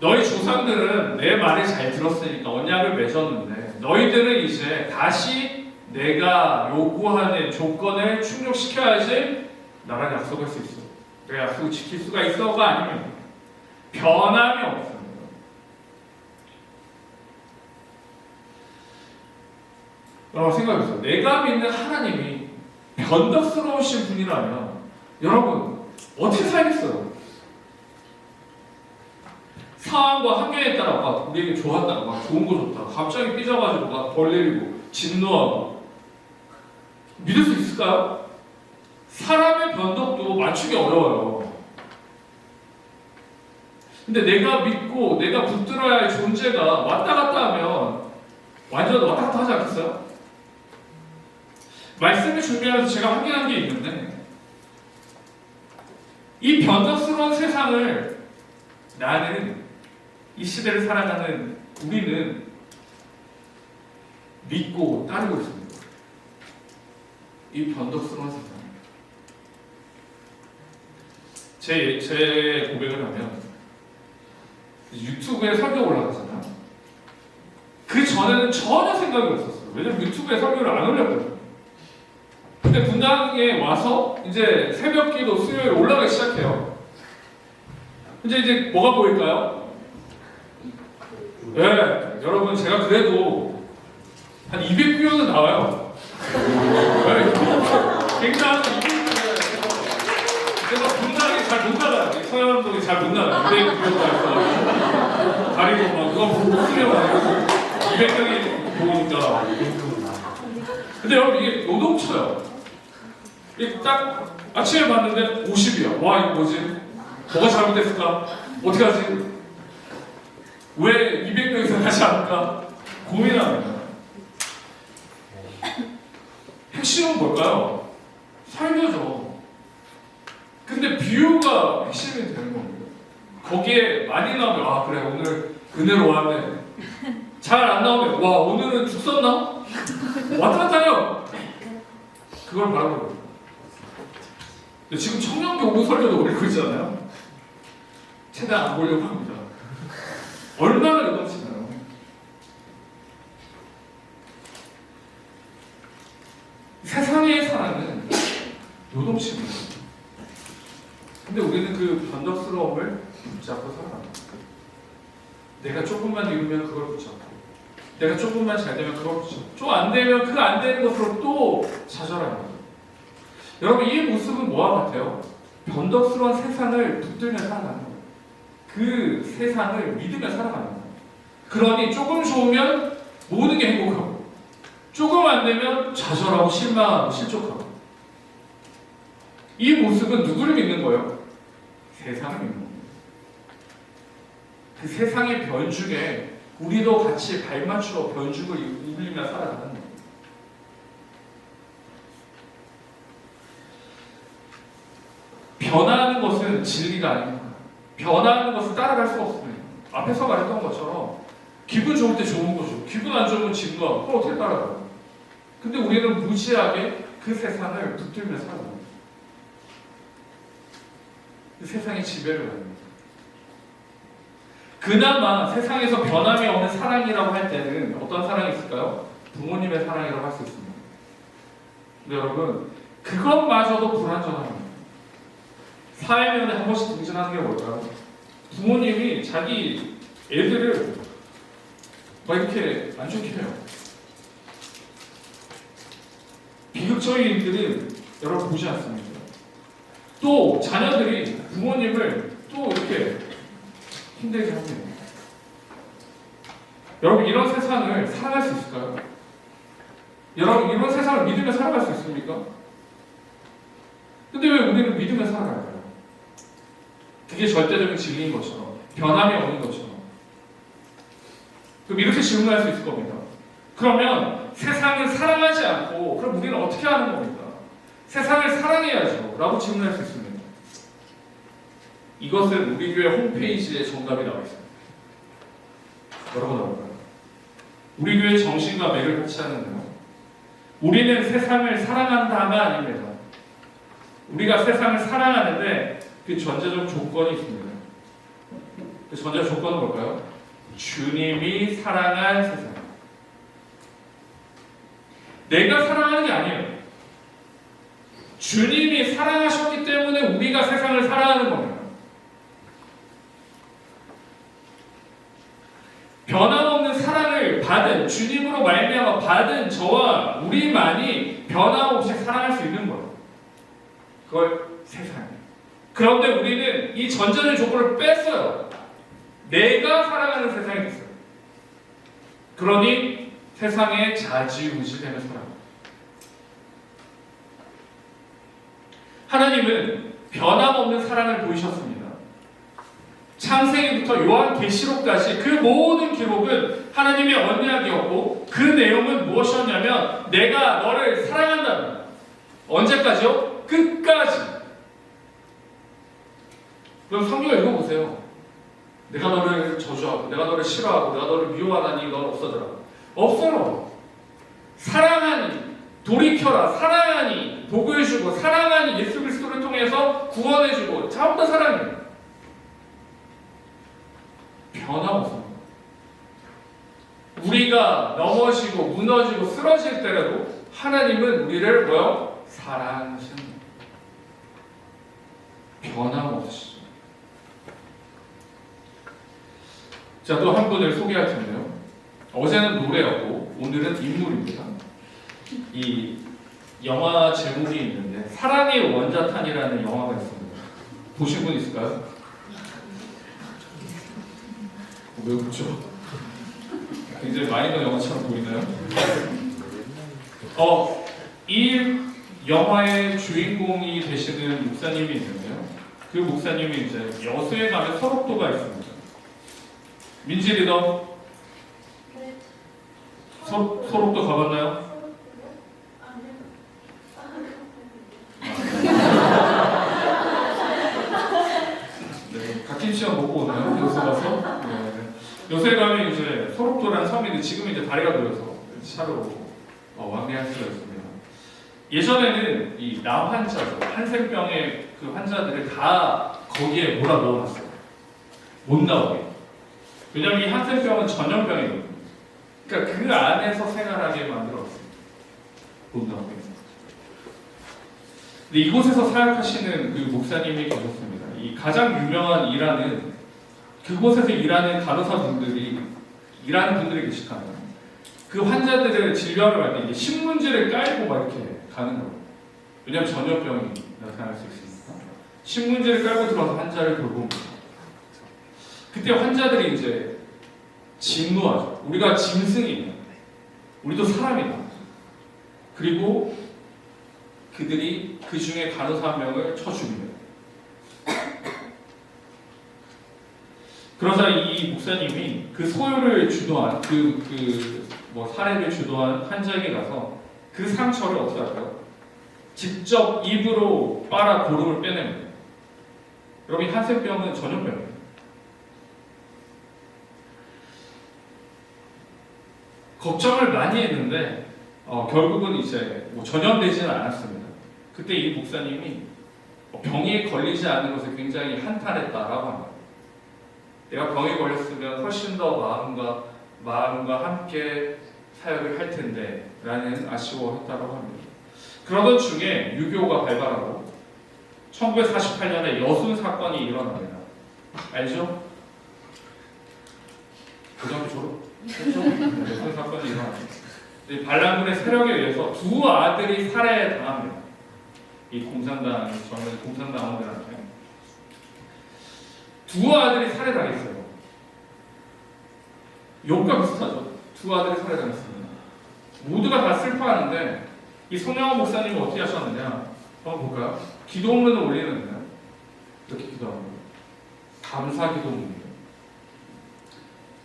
너희 조상들은 내 말을 잘 들었으니까 언약을 맺었는데 너희들은 이제 다시 내가 요구하는 조건을 충족시켜야지 나랑 약속할 수 있어. 내 약속을 지킬 수가 있어가 아닙니다. 변함이 없습니다. 여러분 생각해보세요. 내가 믿는 하나님이 변덕스러우신 분이라면 여러분 어떻게 살겠어요? 상황과 환경에 따라 막 우리에게 좋았다가 막 좋은 거 줬다가 갑자기 삐져가지고 막 벌 내리고 진노하고 믿을 수 있을까요? 사람의 변덕도 맞추기 어려워요. 근데 내가 믿고 내가 붙들어야 할 존재가 왔다 갔다 하면 완전 왔다 갔다 하지 않겠어요? 말씀을 준비하면서 제가 확인한 게 있는데 이 변덕스러운 세상을 나는 이 시대를 살아가는 우리는 믿고 따르고 있습니다. 이 변덕스러운 세상. 제 고백을 하면 유튜브에 설교 올라가잖아요. 그 전에는 전혀 생각이 없었어요. 왜냐면 유튜브에 설교를 안 올렸거든요. 근데 분당에 와서 이제 새벽기도 수요일 올라가기 시작해요. 이제 뭐가 보일까요? 네, 여러분 제가 그래도 한 200뷰는 나와요. 네, 굉장한 200뷰예요. 제가 분당에 잘 못 나가요. 서현동이 잘 못 나가요. 200뷰가 있어. 다리고 막 그거 보고 쓰려고 200명이 보니까. 근데 여러분 이게 노동쳐요. 이게 딱 아침에 봤는데 50이야. 와 이거 뭐지? 뭐가 잘못됐을까? 어떻게 하지? 왜 200명이서 하지 않을까? 고민합니다. 핵심은 뭘까요? 설교죠. 근데 비유가 핵심이 되는 겁니다. 거기에 많이 나오면 아 그래 오늘 은혜로 왔네. 잘 안 나오면 와 오늘은 죽 썼나? 왔다 갔다 해요. 그걸 바라보는 거예요. 근데 지금 청년교구 설교도 올리고 있잖아요. 최대한 안 보려고 합니다. 얼마나 여동치나요? 세상의 사랑은 요동칩니다. 근데 우리는 그 변덕스러움을 붙잡고 살아갑니다. 내가 조금만 이루면 그걸 붙잡고, 내가 조금만 잘 되면 그걸 붙잡고, 좀 안 되면 그 안 되는 것으로 또 좌절합니다. 여러분 이 모습은 뭐와 같아요? 변덕스러운 세상을 붙들며 살아가는 거예요. 그 세상을 믿으며 살아가는 거예요. 그러니 조금 좋으면 모든 게 행복하고, 조금 안 되면 좌절하고 실망하고 실족하고. 이 모습은 누구를 믿는 거예요? 세상을 믿는 거예요. 그 세상의 변죽에 우리도 같이 발맞추어 변죽을 울리며 살아가는 거예요. 변화하는 것은 진리가 아닙니다. 변화하는 것을 따라갈 수 없습니다. 앞에서 말했던 것처럼 기분 좋을 때 좋은 거죠. 기분 안 좋으면 진 거. 그걸 어떻게 따라가요? 근데 우리는 무지하게 그 세상을 붙들며 살아갑니다. 그 세상의 지배를 받습니다. 그나마 세상에서 변함이 없는 사랑이라고 할 때는 어떤 사랑이 있을까요? 부모님의 사랑이라고 할 수 있습니다. 근데 여러분 그것마저도 불완전합니다. 사회면에 한 번씩 등장하는 게 뭘까요? 부모님이 자기 애들을 막 이렇게 안 좋게 해요. 비극적인 일들은 여러분 보지 않습니까? 또 자녀들이 부모님을 또 이렇게 힘들게 합니다. 여러분 이런 세상을 살아갈 수 있을까요? 여러분 이런 세상을 믿으며 살아갈 수 있습니까? 근데 왜 우리는 믿으며 살아갈까요? 그게 절대적인 진리인 것처럼 변함이 없는 것처럼. 그럼 이렇게 질문할 수 있을 겁니다. 그러면 세상을 사랑하지 않고 그럼 우리는 어떻게 하는 겁니까? 세상을 사랑해야죠 라고 질문할 수 있습니다. 이것은 우리 교회 홈페이지에 정답이 나와 있습니다. 여러분 알까요? 우리 교회 정신과 맥을 같이 하는데요. 우리는 세상을 사랑한다가 아닙니다. 우리가 세상을 사랑하는데 그 전제적 조건이 있습니다. 그 전제적 조건은 뭘까요? 주님이 사랑한 세상. 내가 사랑하는 게 아니에요. 주님이 사랑하셨기 때문에 우리가 세상을 사랑하는 겁니다. 변함없는 사랑을 받은 주님으로 말미암아 받은 저와 우리만이 변함없이 사랑할 수 있는 거예요. 그걸 세상이에요. 그런데 우리는 이 전제적 조건을 뺐어요. 내가 사랑하는 세상이 됐어요. 그러니 세상에 자지우지되며 살아갑니다. 하나님은 변함없는 사랑을 보이셨습니다. 창세기부터 요한계시록까지 그 모든 기록은 하나님의 언약이었고 그 내용은 무엇이었냐면 내가 너를 사랑한다. 언제까지요? 끝까지. 그럼 성경을 읽어보세요. 내가 너를 저주하고 내가 너를 싫어하고 내가 너를 미워하다니 너는 없어져라. 없어요. 사랑하니 돌이켜라. 사랑하니 복을 주고 사랑하니 예수 그리스도를 통해서 구원해주고 전부 다 사랑이에요. 변함없습니다. 우리가 넘어지고 무너지고 쓰러질 때라도 하나님은 우리를 뭐요? 사랑하시는 변함없으시죠. 자, 또 한 분을 소개할 텐데요. 어제는 노래였고 오늘은 인물입니다. 이 영화 제목이 있는데 사랑의 원자탄이라는 영화가 있습니다. 보신 분 있을까요? 왜 웃죠? 굉장히 마이너 영화처럼 보이나요? 이 영화의 주인공이 되시는 목사님이 있는데요. 그 목사님이 이제 여수에 가면 설옥도가 있습니다. 민지 리더, 설옥도 가봤나요? 김치찌개 먹고 오나요? 요새 가서? 네. 요새 가면 이제 소록도라는 섬인데 지금 이제 다리가 돌려서 차로 왕래할 수가 있습니다. 예전에는 이 남환자죠. 한센병의 그 환자들을 다 거기에 몰아 넣어놨어요. 못 나오게. 왜냐면 이 한센병은 전염병이거든요. 그러니까 그 안에서 생활하게 만들었어요. 못 나오게. 근데 이곳에서 사역하시는 그 목사님이 계셨습니다. 이 가장 유명한 일하는 그곳에서 일하는 간호사분들이 일하는 분들이 계시잖아요. 그 환자들을 진료하러 갈 때 이제 신문지를 깔고 막 이렇게 가는 거예요. 왜냐하면 전염병이 나타날 수 있으니까. 신문지를 깔고 들어와서 환자를 돌봅니다. 그때 환자들이 이제 진노하죠. 우리가 짐승이냐? 우리도 사람이다. 그리고 그들이 그 중에 간호사 한 명을 쳐 죽입니다. 그러자 이 목사님이 그 소요를 주도한 사례를 주도한 환자에게 가서 그 상처를 어떻게 할까요? 직접 입으로 빨아 고름을 빼냅니다. 여러분, 한센병은 전염병이에요. 걱정을 많이 했는데 결국은 이제 전염되지는 않았습니다. 그때 이 목사님이 병에 걸리지 않은 것에 굉장히 한탄했다라고 합니다. 내가 병에 걸렸으면 훨씬 더 마음과 함께 사역을 할 텐데 라는 아쉬워했다고 합니다. 그러던 중에 유교가 발발하고 1948년에 여순 사건이 일어납니다. 알죠? 고등학교 졸업? 여순 사건이 일어납니다. 반란군의 세력에 의해서 두 아들이 살해당합니다. 이 공산당원들한테 두 아들이 살해당했어요. 욕과 비슷하죠. 두 아들이 살해당했습니다. 모두가 다 슬퍼하는데 이 손영원 목사님은 어떻게 하셨느냐? 한번 볼까요? 기도문을 올리는데 이렇게 기도합니다. 감사 기도문입니다.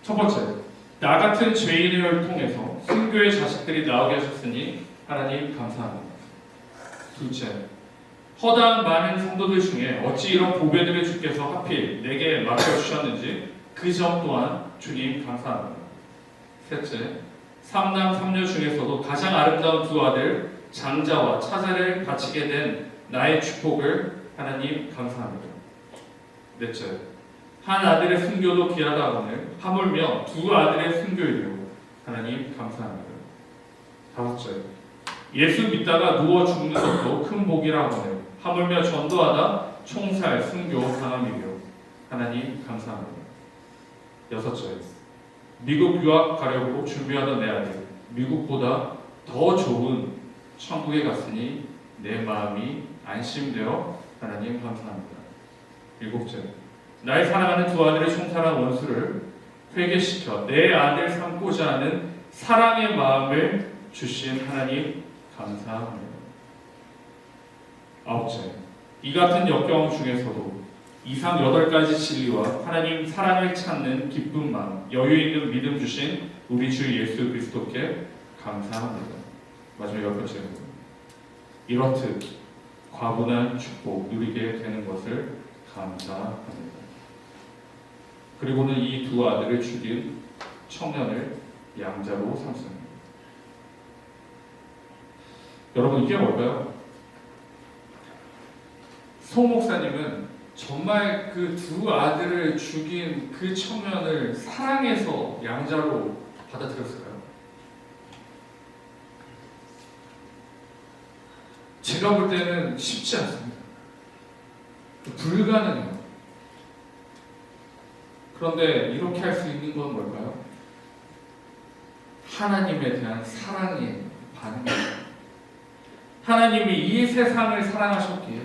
첫 번째, 나 같은 죄인을 통해서 순교의 자식들이 나오게 하셨으니 하나님 감사합니다. 둘째, 허다한 많은 성도들 중에 어찌 이런 보배들을 주께서 하필 내게 맡겨주셨는지 그 점 또한 주님 감사합니다. 셋째, 삼남 삼녀 중에서도 가장 아름다운 두 아들 장자와 차자를 바치게 된 나의 축복을 하나님 감사합니다. 넷째, 한 아들의 순교도 귀하다거늘 하물며 두 아들의 순교이요 하나님 감사합니다. 다섯째, 예수 믿다가 누워 죽는 것도 큰 복이라거늘 하물며 전도하다 총살 순교 당함이요 하나님 감사합니다. 여섯째, 미국 유학 가려고 준비하던 내 아들 미국보다 더 좋은 천국에 갔으니 내 마음이 안심되어 하나님 감사합니다. 일곱째, 나의 사랑하는 두 아들의 총살한 원수를 회개시켜 내 아들 삼고자 하는 사랑의 마음을 주신 하나님 감사합니다. 아홉째, 이 같은 역경 중에서도 이상 8가지 진리와 하나님 사랑을 찾는 기쁜 마음, 여유 있는 믿음 주신 우리 주 예수 그리스도께 감사합니다. 마지막 10번째, 이렇듯 과분한 축복 누리게 되는 것을 감사합니다. 그리고는 이 두 아들을 죽인 청년을 양자로 삼습니다. 여러분, 이게 뭘까요? 송 목사님은 정말 그 두 아들을 죽인 그 청년을 사랑해서 양자로 받아들였을까요? 제가 볼 때는 쉽지 않습니다. 불가능해요. 그런데 이렇게 할 수 있는 건 뭘까요? 하나님에 대한 사랑의 반응입니다. 하나님이 이 세상을 사랑하셨기에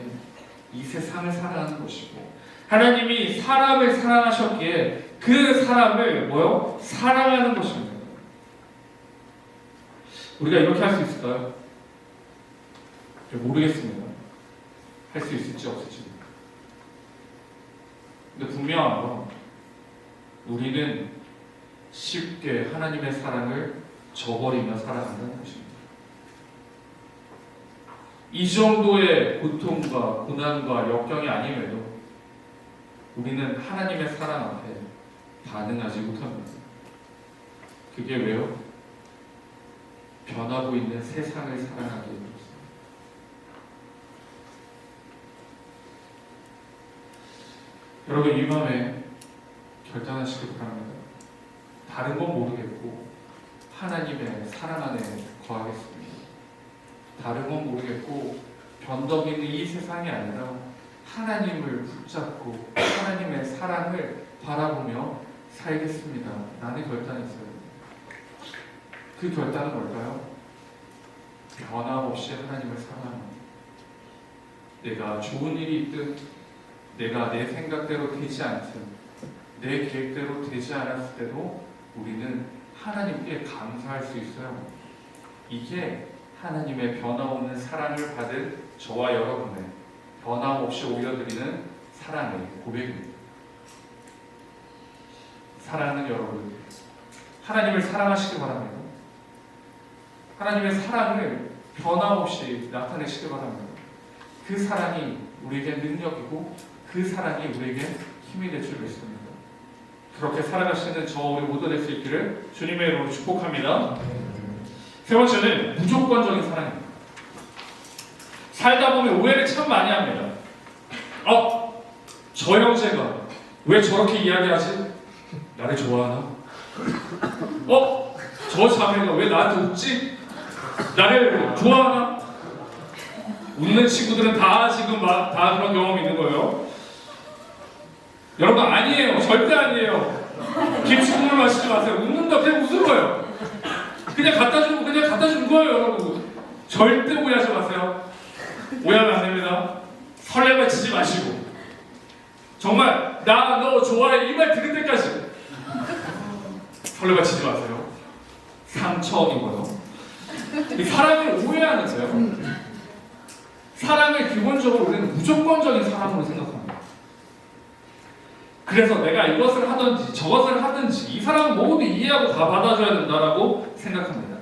이 세상을 사랑하는 것이고, 하나님이 사람을 사랑하셨기에 그 사람을 사랑하는 것입니다. 우리가 이렇게 할 수 있을까요? 모르겠습니다. 할 수 있을지 없을지. 근데 분명한 건 우리는 쉽게 하나님의 사랑을 저버리며 살아간다는 것입니다. 이 정도의 고통과 고난과 역경이 아님에도 우리는 하나님의 사랑 앞에 반응하지 못합니다. 그게 왜요? 변하고 있는 세상을 사랑하기에 그렇습니다. 여러분 이 밤에 결단하시기 바랍니다. 다른 건 모르겠고 하나님의 사랑 안에 거하겠습니다. 다른 건 모르겠고 변덕이는 이 세상이 아니라 하나님을 붙잡고 하나님의 사랑을 바라보며 살겠습니다. 나는 결단했어요. 그 결단은 뭘까요? 변함없이 하나님을 사랑합니다. 내가 좋은 일이 있든 내가 내 생각대로 되지 않든 내 계획대로 되지 않았을 때도 우리는 하나님께 감사할 수 있어요. 이게 하나님의 변함없는 사랑을 받은 저와 여러분의 변함없이 올려드리는 사랑의 고백입니다. 사랑하는 여러분, 하나님을 사랑하시기 바랍니다. 하나님의 사랑을 변함없이 나타내시기 바랍니다. 그 사랑이 우리에게 능력이고 그 사랑이 우리에게 힘이 될 줄 믿습니다. 그렇게 살아가시는 저 우리 모두 될 수 있기를 주님의 이름으로 축복합니다. 세 번째는 무조건적인 사랑입니다. 살다 보면 오해를 참 많이 합니다. 저 형제가 왜 저렇게 이야기하지? 나를 좋아하나? 저 자매가 왜 나한테 웃지? 나를 좋아하나? 웃는 친구들은 다 지금 다 그런 경험이 있는 거예요. 여러분 아니에요. 절대 아니에요. 김치 국물 마시지 마세요. 웃는다 그냥 웃은 거예요. 그냥 갖다 준 거예요, 여러분. 절대 오해하지 마세요. 오해하면 안 됩니다. 설레발 치지 마시고 정말 나 너 좋아해 이 말 들을 때까지 설레발 치지 마세요. 상처이고요. 사랑을 오해하는데요. 사랑을 기본적으로 우리는 무조건적인 사랑으로 생각합니다. 그래서 내가 이것을 하든지 저것을 하든지 이 사람은 모두 이해하고 다 받아줘야 된다라고 생각합니다.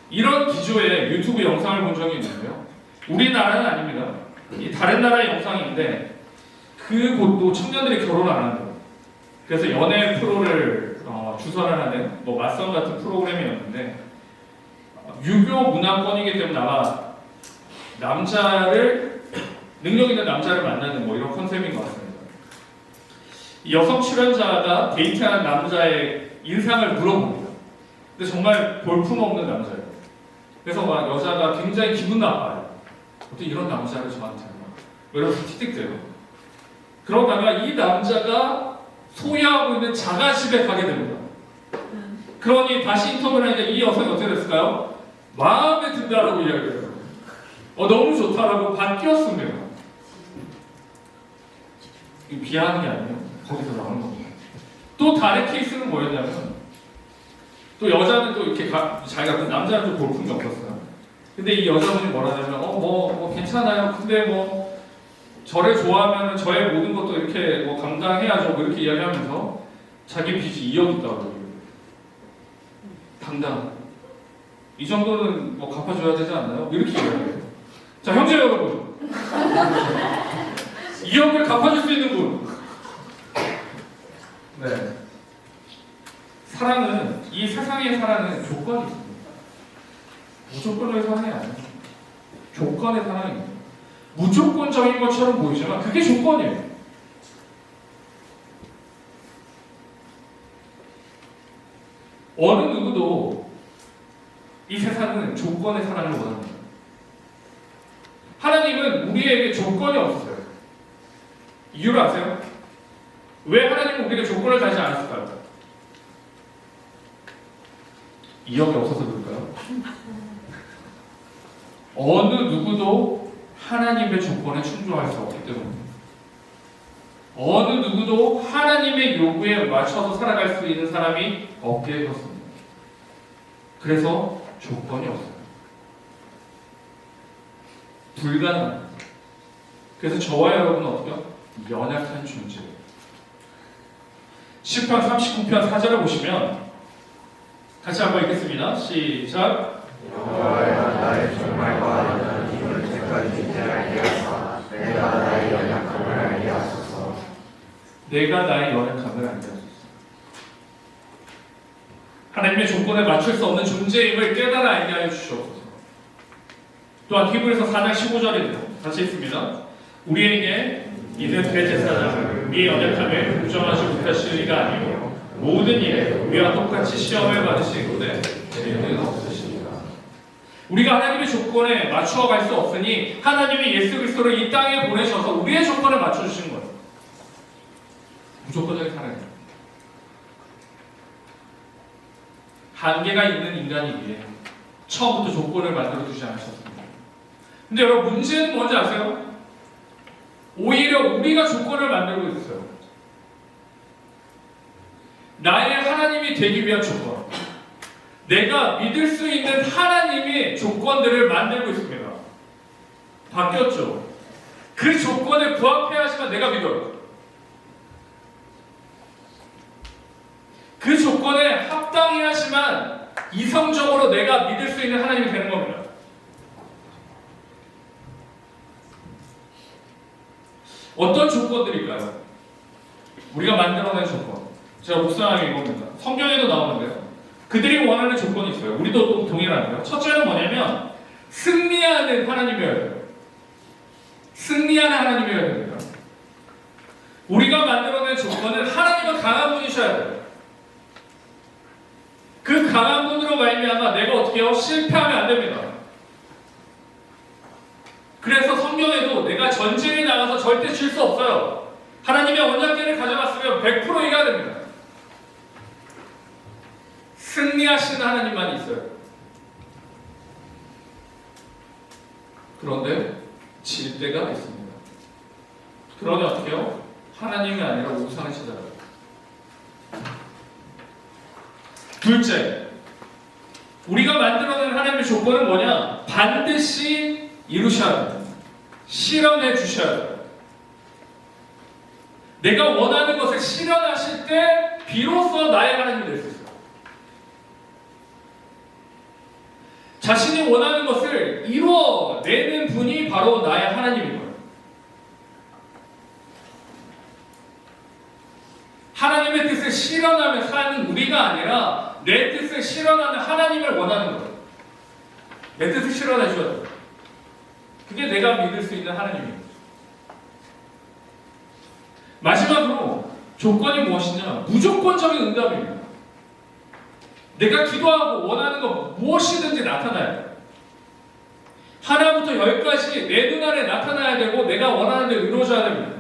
이런 기조의 유튜브 영상을 본 적이 있는데요. 우리나라는 아닙니다. 이 다른 나라의 영상인데 그곳도 청년들이 결혼 안 한대요. 그래서 연애 프로를 주선하는 뭐 맞선 같은 프로그램이었는데 유교 문화권이기 때문에 아마 능력 있는 남자를 만나는 뭐 이런 컨셉인 것 같습니다. 이 여성 출연자가 데이트한 남자의 인상을 물어봅니다. 근데 정말 볼품없는 남자예요. 그래서 막 여자가 굉장히 기분 나빠요. 어떻게 이런 남자를 저한테 이러면서 틱틱대요. 그러다가 이 남자가 소유하고 있는 자가집에 가게 됩니다. 그러니 다시 인터뷰를 하니까 이 여성이 어떻게 됐을까요? 마음에 든다라고 이야기해요. 너무 좋다라고 바뀌었습니다. 이거 비하하는 게 아니에요. 거기서 나오는 겁니다. 또 다른 케이스는 뭐였냐면 또 여자는 또 이렇게 자기가 남자는 또 볼품이 없었어요. 근데 이 여자분이 뭐라냐면 뭐 괜찮아요. 근데 뭐 저를 좋아하면 저의 모든 것도 이렇게 뭐 감당해야죠. 뭐 이렇게 이야기하면서 자기 빚이 2억 있다고 그래요. 당당. 이 정도는 뭐 갚아줘야 되지 않나요? 이렇게 이야기해요. 자, 형제 여러분. 2억을 갚아줄 수 있는 분. 네. 사랑은, 이 세상의 사랑은 조건이 있습니다. 무조건의 사랑이 아니에요. 조건의 사랑입니다. 무조건적인 것처럼 보이지만 그게 조건이에요. 어느 누구도 이 세상은 조건의 사랑을 원합니다. 하나님은 우리에게 조건이 없어요. 이유를 아세요? 왜 하나님은 우리에게 조건을 다지 않았을까요? 2억이 없어서 그럴까요? 어느 누구도 하나님의 조건에 충족할 수 없기 때문입니다. 어느 누구도 하나님의 요구에 맞춰서 살아갈 수 있는 사람이 없게 되었습니다. 그래서 조건이 없어요. 불가능합니다. 그래서 저와 여러분은 어때요? 연약한 존재예요. 시편 39편 4절을 보시면 같이 한번 읽겠습니다. 시작. 여호와여 나의 종말과 너는 이룰 때까지 기다리게 하사 내가 나의 연약함을 알게 하소서. 내가 나의 연약함을 알게 하소서. 하나님의 조건에 맞출 수 없는 존재임을 깨달아 알게 하여 주시옵소서. 또한 히브리서 4장 15절에도 같이 읽습니다. 우리에게 이는 대제사장을 우리의 연약함을 부정하지 못하실 리가 아니고 모든 일에 우리와 똑같이 시험을 받으시는데 죄는 없으십니다. 우리가 하나님의 조건에 맞추어 갈 수 없으니 하나님이 예수 그리스도를 이 땅에 보내셔서 우리의 조건을 맞춰주신 거예요. 무조건적인 하나님. 한계가 있는 인간이기에 처음부터 조건을 만들어 두지 않으셨습니다. 근데 여러분 문제는 뭔지 아세요? 오히려 우리가 조건을 만들고 있어요. 나의 하나님이 되기 위한 조건. 내가 믿을 수 있는 하나님의 조건들을 만들고 있습니다. 바뀌었죠. 그 조건에 부합해야지만 내가 믿어요. 그 조건에 합당해야지만 이성적으로 내가 믿을 수 있는 하나님이 되는 겁니다. 어떤 조건들일까요? 우리가 만들어낸 조건. 제가 묵상하게 이겁니다. 성경에도 나오는데요. 그들이 원하는 조건이 있어요. 우리도 또 동일한데요. 첫째는 뭐냐면 승리하는 하나님이어야 돼요. 승리하는 하나님이어야 됩니다. 우리가 만들어낸 조건은 하나님은 강한 분이셔야 돼요. 그 강한 분으로 말미암아 내가 어떻게 해요? 실패하면 안 됩니다. 그래서 성경에도 내가 전쟁에 나가서 절대 질 수 없어요. 하나님의 언약궤를 가져갔으면 100% 이겨야 됩니다. 승리하시는 하나님만 있어요. 그런데 질 때가 있습니다. 그러면 어떻게 해요? 하나님이 아니라 우상을 찾아가요. 둘째, 우리가 만들어낸 하나님의 조건은 뭐냐? 반드시 이루셔야 돼요. 실현해 주셔야 돼요. 내가 원하는 것을 실현하실 때 비로소 나의 하나님이 될 수 있어요. 자신이 원하는 것을 이루어내는 분이 바로 나의 하나님인 거예요. 하나님의 뜻을 실현하며 사는 우리가 아니라 내 뜻을 실현하는 하나님을 원하는 거예요. 내 뜻을 실현해 줘야 돼요. 그게 내가 믿을 수 있는 하나님입니다. 마지막으로 조건이 무엇이냐? 무조건적인 응답입니다. 내가 기도하고 원하는 것 무엇이든지 나타나야 돼요. 하나부터 열까지 내 눈안에 나타나야 되고 내가 원하는 대로 이루어져야 됩니다.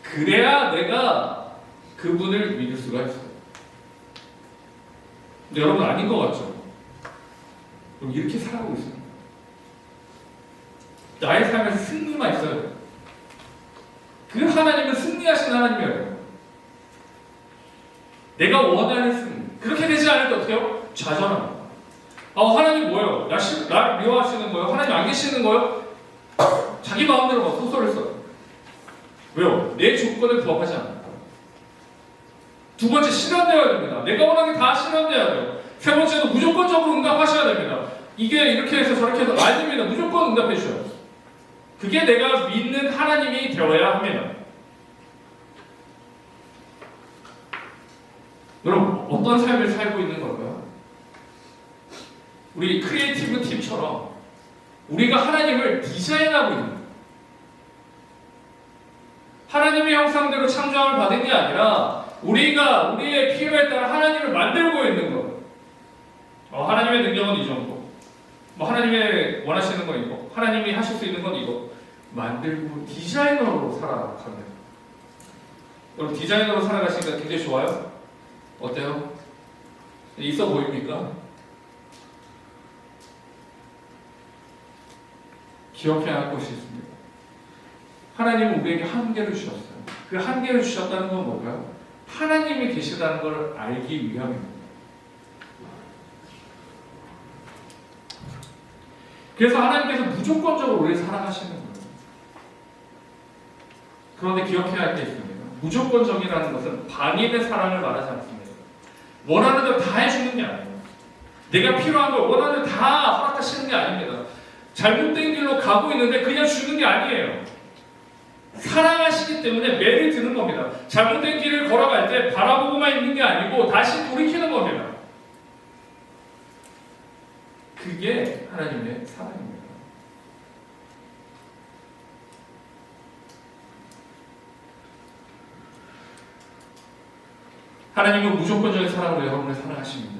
그래야 내가 그분을 믿을 수가 있어요. 근데 여러분 아닌 것 같죠? 그럼 이렇게 살아가고 있습니다. 나의 삶에서 승리만 있어야 돼요. 그 하나님은 승리하신 하나님이에요. 내가 원하는 승리. 그렇게 되지 않을 때 어떻게 해요? 좌절합니다. 하나님 뭐예요? 나를 미워하시는 거예요? 하나님 안 계시는 거예요? 자기 마음대로 막 소설을 써요. 왜요? 내 조건에 부합하지 않아요. 두 번째, 실현되어야 됩니다. 내가 원하는 게 다 실현되어야 돼요. 세 번째도 무조건적으로 응답하셔야 됩니다. 이게 이렇게 해서 저렇게 해서 아닙니다. 무조건 응답해 주셔야 돼요. 그게 내가 믿는 하나님이 되어야 합니다. 여러분 어떤 삶을 살고 있는 걸까요? 우리 크리에이티브 팀처럼 우리가 하나님을 디자인하고 있는 거예요. 하나님의 형상대로 창조함을 받은 게 아니라 우리가 우리의 필요에 따라 하나님을 만들고 있는 거예요. 하나님의 능력은 이 정도. 하나님의 원하시는 건 이거. 하나님이 하실 수 있는 건 이거. 만들고 디자이너로 살아갑니다. 여러분 디자이너로 살아가시니까 굉장히 좋아요? 어때요? 있어 보입니까? 기억해야 할 것이 있습니다. 하나님은 우리에게 한계를 주셨어요. 그 한계를 주셨다는 건 뭘까요? 하나님이 계시다는 걸 알기 위함입니다. 그래서 하나님께서 무조건적으로 우리를 사랑하시는 거예요. 그런데 기억해야 할 게 있습니다. 무조건적이라는 것은 반인의 사랑을 말하지 않습니다. 원하는 대로 다 해주는 게 아니에요. 내가 필요한 걸 원하는 대로 다 허락하시는 게 아닙니다. 잘못된 길로 가고 있는데 그냥 주는 게 아니에요. 사랑하시기 때문에 매를 드는 겁니다. 잘못된 길을 걸어갈 때 바라보고만 있는 게 아니고 다시 돌이키는 겁니다. 그게 하나님의 사랑입니다. 하나님은 무조건적인 사랑으로 여러분을 사랑하십니다.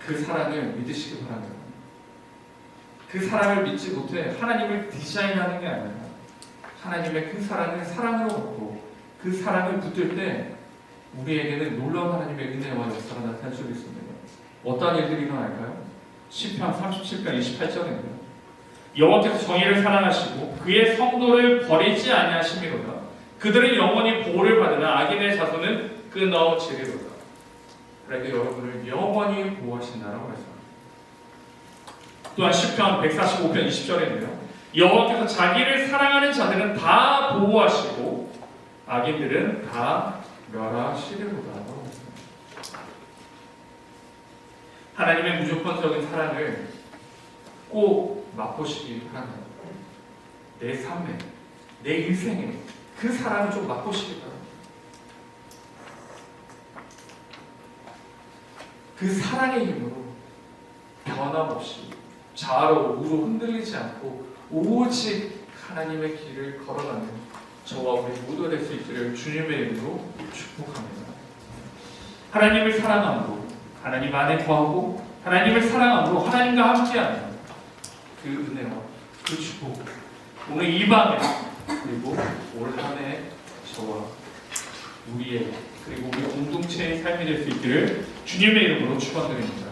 그 사랑을 믿으시기 바랍니다. 그 사랑을 믿지 못해 하나님을 디자인하는 게 아니라 하나님의 그 사랑을 사랑으로 얻고 그 사랑을 붙들 때 우리에게는 놀라운 하나님의 은혜와 역사가 나타날 수 있습니다. 어떠한 일들이 일어날까요? 시편 37편 28절입니다. 여호와께서 정의를 사랑하시고 그의 성도를 버리지 아니하심이로다. 그들은 영원히 보호를 받으나 악인의 자손은 끊어지리로다. 그러니까 여러분을 영원히 보호하신다라고 말씀합니다. 또한 시편 145편 20절인데요. 여호와께서 자기를 사랑하는 자들은 다 보호하시고 악인들은 다 멸하시리로다. 하나님의 무조건적인 사랑을 꼭 맛보시기 바랍니다. 내 삶에, 내 인생에 그 사랑을 좀 맛보시기 바랍니다. 그 사랑의 힘으로 변함없이 좌로 우로 흔들리지 않고 오직 하나님의 길을 걸어가는 저와 우리 모두가 될 수 있기를 주님의 이름으로 축복합니다. 하나님을 사랑함으로 하나님 안에 거하고 하나님을 사랑함으로 하나님과 함께하는 그 은혜와 그 축복 오늘 이 밤에 그리고 올 한 해 저와 우리의 그리고 우리 공동체의 삶이 될 수 있기를 주님의 이름으로 축원드립니다.